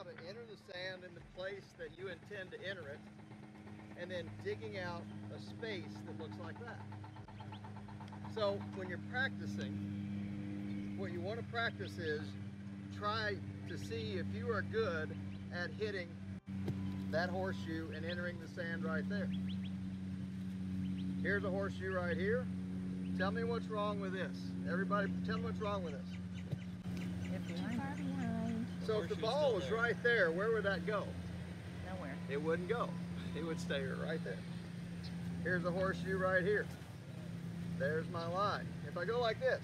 to enter the sand in the place that you intend to enter it, and then digging out a space that looks like that. So when you're practicing, what you want to practice is try to see if you are good at hitting that horseshoe and entering the sand right there. Here's a horseshoe right here. Tell me what's wrong with this. Everybody, tell me what's wrong with this. Too far behind. So if the ball was right there, where would that go? Nowhere. It wouldn't go. It would stay right there. Here's a horseshoe right here. There's my line. If I go like this,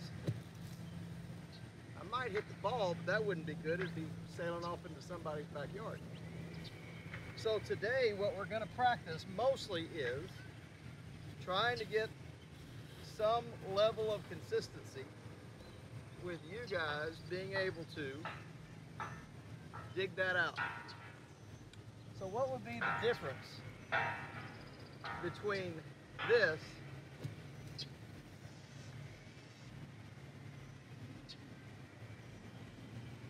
I might hit the ball, but that wouldn't be good. It'd be sailing off into somebody's backyard. So today, what we're going to practice mostly is trying to get some level of consistency with you guys being able to dig that out. So what would be the difference between this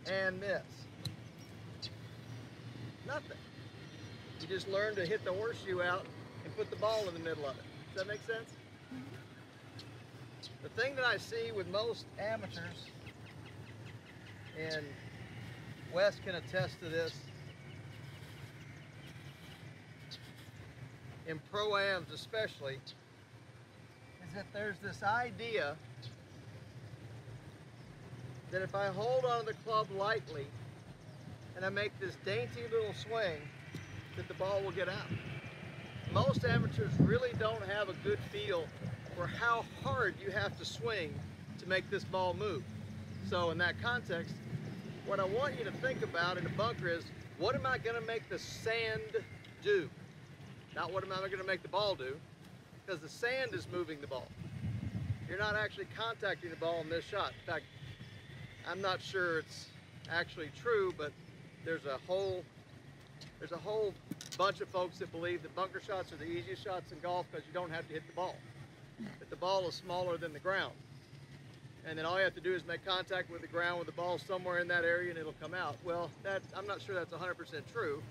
and this? Nothing. You just learn to hit the horseshoe out and put the ball in the middle of it. Does that make sense? The thing that I see with most amateurs, and Wes can attest to this, in pro-ams especially, is that there's this idea that if I hold onto the club lightly and I make this dainty little swing, that the ball will get out. Most amateurs really don't have a good feel for how hard you have to swing to make this ball move. So in that context, what I want you to think about in a bunker is, what am I going to make the sand do? Not what am I going to make the ball do, because the sand is moving the ball. You're not actually contacting the ball in this shot. In fact, I'm not sure it's actually true, but there's a whole bunch of folks that believe that bunker shots are the easiest shots in golf because you don't have to hit the ball. That the ball is smaller than the ground. And then all you have to do is make contact with the ground with the ball somewhere in that area and it'll come out. Well, I'm not sure that's 100% true,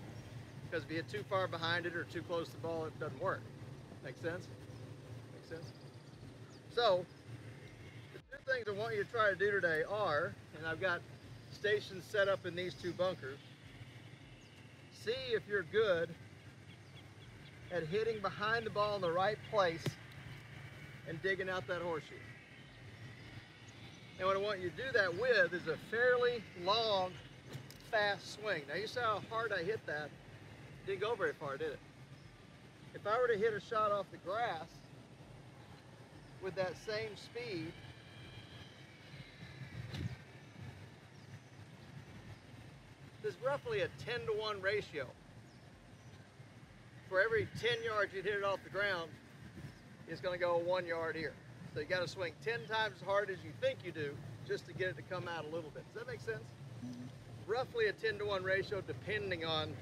because if you hit too far behind it or too close to the ball, it doesn't work. Make sense? Make sense? So, the two things I want you to try to do today are, and I've got stations set up in these two bunkers, see if you're good at hitting behind the ball in the right place and digging out that horseshoe. And what I want you to do that with is a fairly long, fast swing. Now you see how hard I hit that? It didn't go very far, did it? If I were to hit a shot off the grass with that same speed, there's roughly a 10-to-1 ratio. For every 10 yards you'd hit it off the ground, it's going to go 1 yard here. So you got to swing 10 times as hard as you think you do just to get it to come out a little bit. Does that make sense? Mm-hmm. Roughly a 10-to-1 ratio, depending on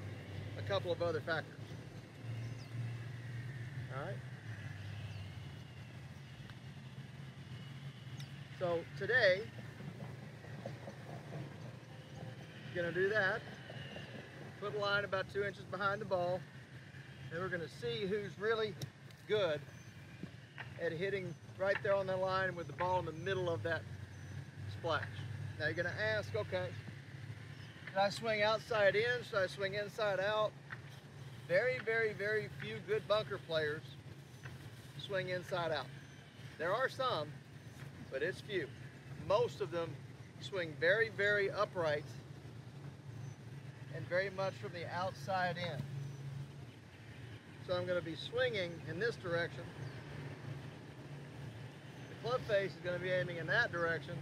a couple of other factors. All right. So today, you're going to do that. Put a line about 2 inches behind the ball. And we're going to see who's really good at hitting right there on the line with the ball in the middle of that splash. Now you're going to ask, okay, should I swing outside in? Should I swing inside out? Very, very, very few good bunker players swing inside out. There are some, but it's few. Most of them swing very, very upright and very much from the outside in. So I'm going to be swinging in this direction. The club face is going to be aiming in that direction,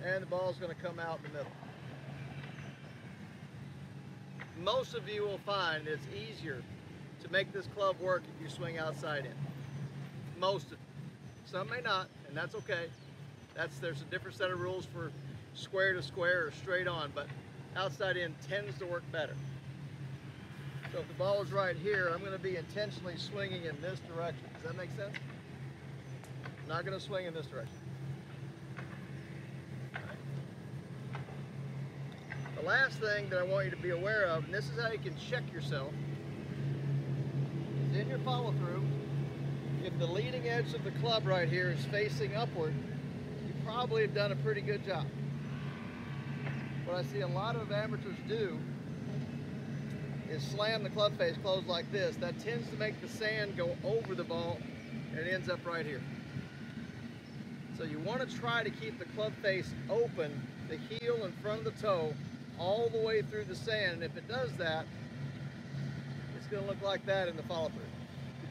and the ball is going to come out in the middle. Most of you will find it's easier to make this club work if you swing outside in. Most of you. Some may not, and that's okay. There's a different set of rules for square to square or straight on, but outside in tends to work better. So if the ball is right here, I'm going to be intentionally swinging in this direction. Does that make sense? I'm not going to swing in this direction. Right. The last thing that I want you to be aware of, and this is how you can check yourself, is in your follow through, if the leading edge of the club right here is facing upward, you probably have done a pretty good job. What I see a lot of amateurs do is slam the club face closed like this. That tends to make the sand go over the ball and it ends up right here. So you want to try to keep the club face open, the heel in front of the toe, all the way through the sand. And if it does that, it's going to look like that in the follow through.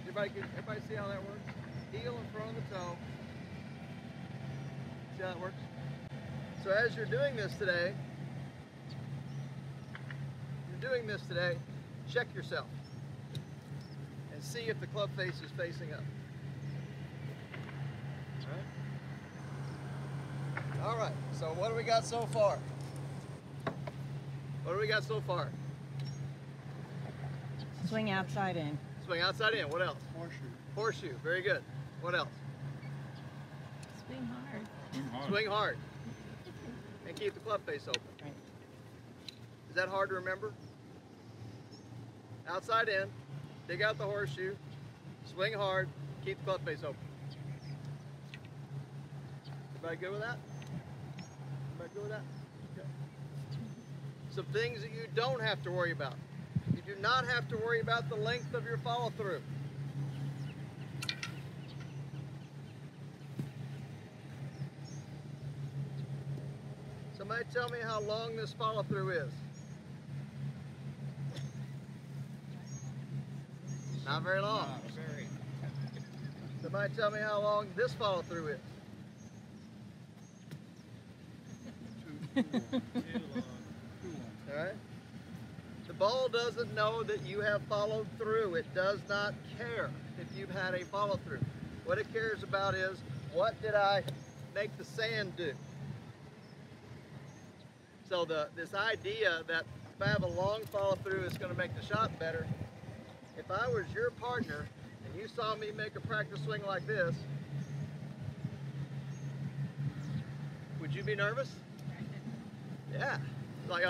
Everybody see how that works? Heel in front of the toe. See how that works? So as you're doing this today, check yourself and see if the club face is facing up. All right, so what do we got so far? Swing outside in. Swing outside in. What else? Horseshoe. Very good. What else? Swing hard. Swing hard. And keep the club face open. Right. Is that hard to remember? Outside in, dig out the horseshoe, swing hard, keep the club face open. Everybody good with that? Okay. Some things that you don't have to worry about. You do not have to worry about the length of your follow through. Somebody tell me how long this follow through is. Not very long. Somebody tell me how long this follow through is. Too long. All right. The ball doesn't know that you have followed through. It does not care if you've had a follow through. What it cares about is, what did I make the sand do? So this idea that if I have a long follow through, it's going to make the shot better. If I was your partner and you saw me make a practice swing like this, would you be nervous? Yeah. Like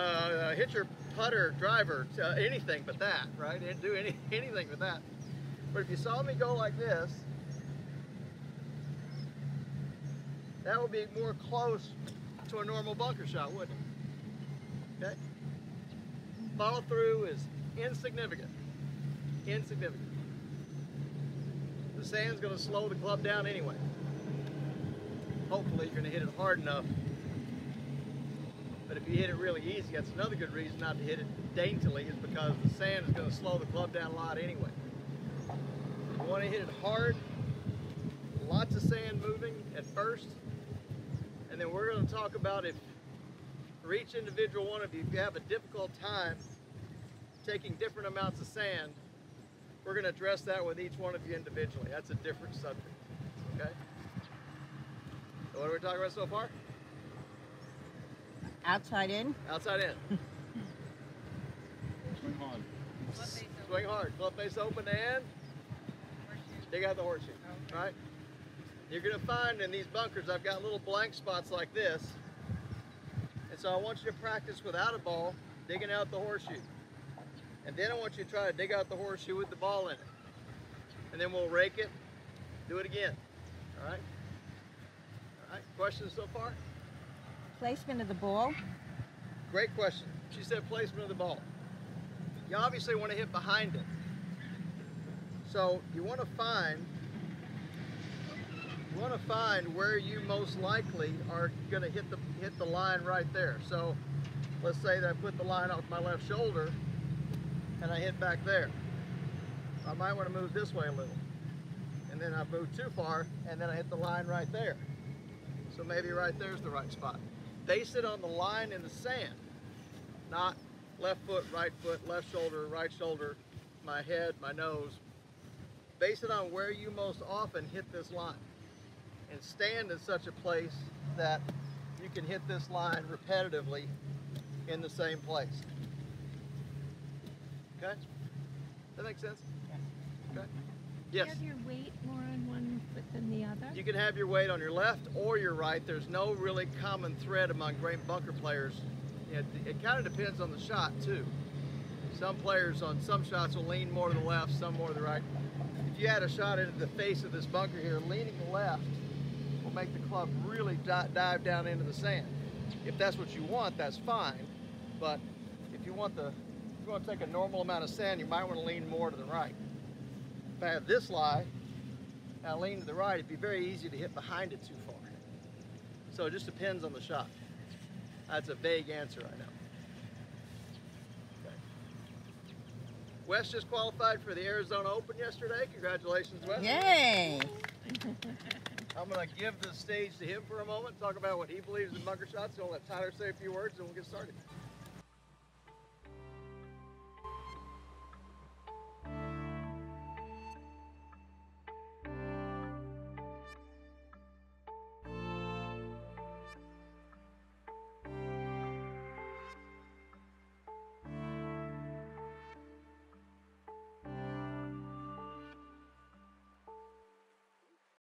hit your putter, driver, anything but that, right? Didn't do anything but that. But if you saw me go like this, that would be more close to a normal bunker shot, wouldn't it? Okay? Follow through is insignificant. Insignificant. The sand's going to slow the club down anyway. Hopefully you're going to hit it hard enough. But if you hit it really easy, that's another good reason not to hit it daintily, is because the sand is going to slow the club down a lot anyway. You want to hit it hard, lots of sand moving at first, and then we're going to talk about, if for each individual one of you, if you have a difficult time taking different amounts of sand, we're going to address that with each one of you individually. That's a different subject, okay? So what are we talking about so far? Outside in. Outside in. Swing hard. Swing hard. Club face open and dig out the horseshoe, right? You're going to find in these bunkers, I've got little blank spots like this. And so I want you to practice without a ball, digging out the horseshoe. And then I want you to try to dig out the horseshoe with the ball in it. And then we'll rake it, do it again. All right? All right, questions so far? Placement of the ball. Great question. She said placement of the ball. You obviously want to hit behind it. So you want to find where you most likely are going to hit the line right there. So let's say that I put the line off my left shoulder and I hit back there. I might want to move this way a little. And then I move too far and then I hit the line right there. So maybe right there's the right spot. Base it on the line in the sand, not left foot, left shoulder, right shoulder, my head, my nose. Base it on where you most often hit this line. And stand in such a place that you can hit this line repetitively in the same place. Okay? That makes sense? Okay? Yes? Do you have your weight more on one foot than the other? You can have your weight on your left or your right. There's no really common thread among great bunker players It kind of depends on the shot too. Some players on some shots will lean more to the left, some more to the right. If you had a shot into the face of this bunker here, leaning left will make the club really dive down into the sand. If that's what you want, that's fine. But if you want to take a normal amount of sand, you might want to lean more to the right. If I have this lie, and I lean to the right, it'd be very easy to hit behind it too far. So it just depends on the shot. That's a vague answer, I know. Okay. Wes just qualified for the Arizona Open yesterday. Congratulations, Wes. Yay! I'm going to give the stage to him for a moment, talk about what he believes in bunker shots. So I'll let Tyler say a few words and we'll get started.